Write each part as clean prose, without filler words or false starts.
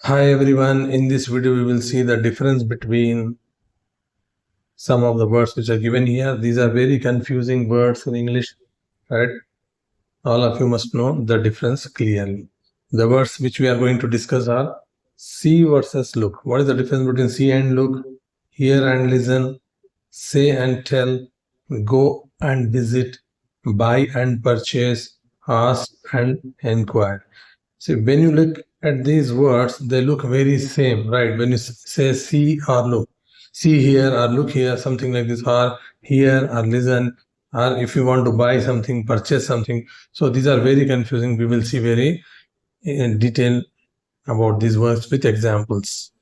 Hi everyone, in this video we will see the difference between some of the words which are given here. These are very confusing words in English, right? All of you must know the difference clearly. The words which we are going to discuss are see versus look. What is the difference between see and look? Hear and listen, say and tell, go and visit, buy and purchase, ask and inquire. See, when you look at these words, they look very same, right? When you say see or look, see here or look here, something like this, or hear or listen, or if you want to buy something, purchase something. So these are very confusing. We will see very in detail about these words with examples.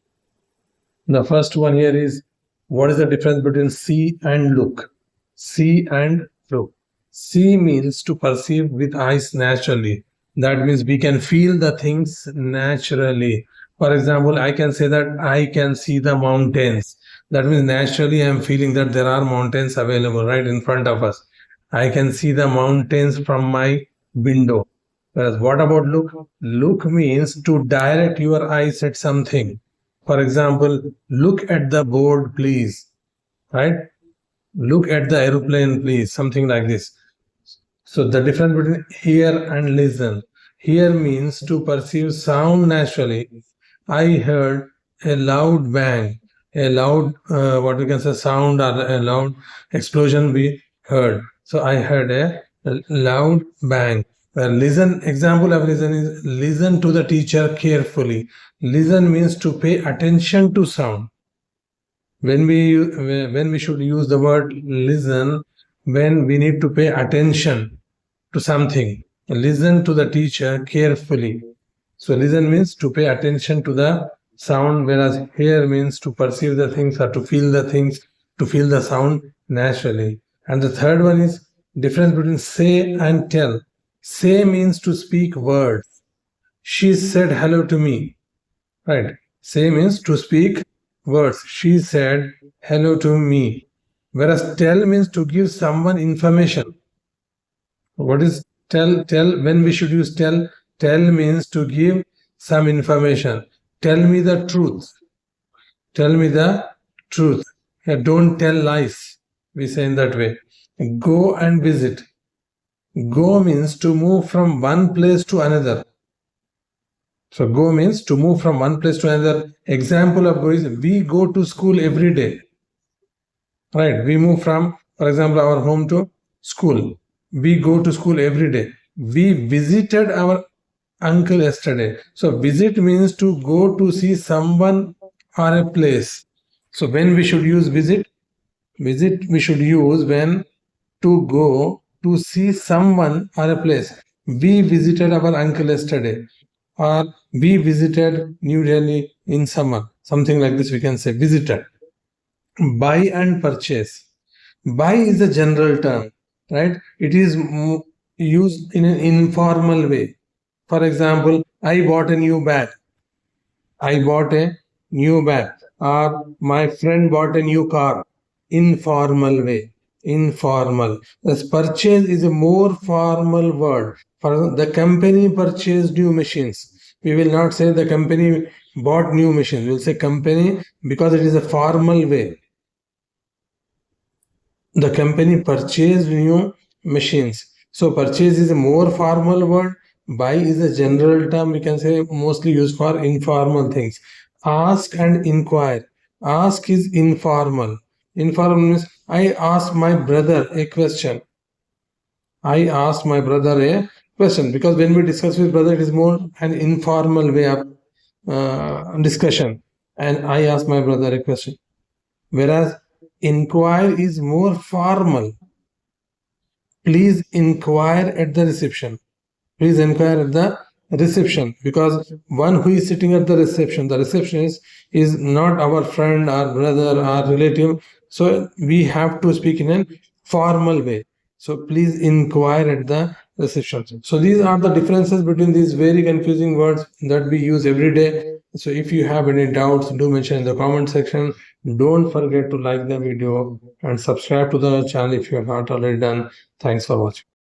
The first one here is, what is the difference between see and look? See and look. See means to perceive with eyes naturally. That means we can feel the things naturally. For example, I can say that I can see the mountains. That means naturally I am feeling that there are mountains available right in front of us. I can see the mountains from my window. Whereas what about look? Look means to direct your eyes at something. For example, look at the board, please. Right? Look at the aeroplane, please. Something like this. So the difference between hear and listen. Hear means to perceive sound naturally. I heard a loud bang, a loud, what we can say, sound or a loud explosion we heard. So I heard a loud bang. Listen, example of listen is listen to the teacher carefully. Listen means to pay attention to sound. When we should use the word listen, when we need to pay attention to something. Listen to the teacher carefully. So listen means to pay attention to the sound, whereas hear means to perceive the things or to feel the things, to feel the sound naturally. And the third one is difference between say and tell. Say means to speak words. She said hello to me. Right. Say means to speak words. She said hello to me. Whereas tell means to give someone information. What is tell? Tell, when we should use tell? Tell means to give some information. Tell me the truth. Tell me the truth. Yeah, don't tell lies. We say in that way. Go and visit. Go means to move from one place to another. So go means to move from one place to another. Example of go is we go to school every day. Right? We move from, for example, our home to school. We go to school every day. We visited our uncle yesterday. So visit means to go to see someone or a place. So when we should use visit? Visit we should use when to go to see someone or a place. We visited our uncle yesterday, or we visited New Delhi in summer. Something like this we can say visited. Buy and purchase. Buy is a general term, right? It is used in an informal way. For example, I bought a new bag. I bought a new bag. Or my friend bought a new car. Informal way. Informal. Thus, purchase is a more formal word. For example, the company purchased new machines. We will not say the company bought new machines. We will say company because it is a formal way. The company purchased new machines. So purchase is a more formal word. Buy is a general term, we can say mostly used for informal things. Ask and inquire. Ask is informal. Informal means I asked my brother a question. I asked my brother a question, because when we discuss with brother, it is more an informal way of discussion. And I asked my brother a question. Whereas inquire is more formal. Please inquire at the reception. Please inquire at the reception, because one who is sitting at the receptionist is not our friend or brother or relative. So we have to speak in a formal way. So please inquire at the reception. So these are the differences between these very confusing words that we use every day. So if you have any doubts, do mention in the comment section. Don't forget to like the video and subscribe to the channel if you have not already done. Thanks for watching.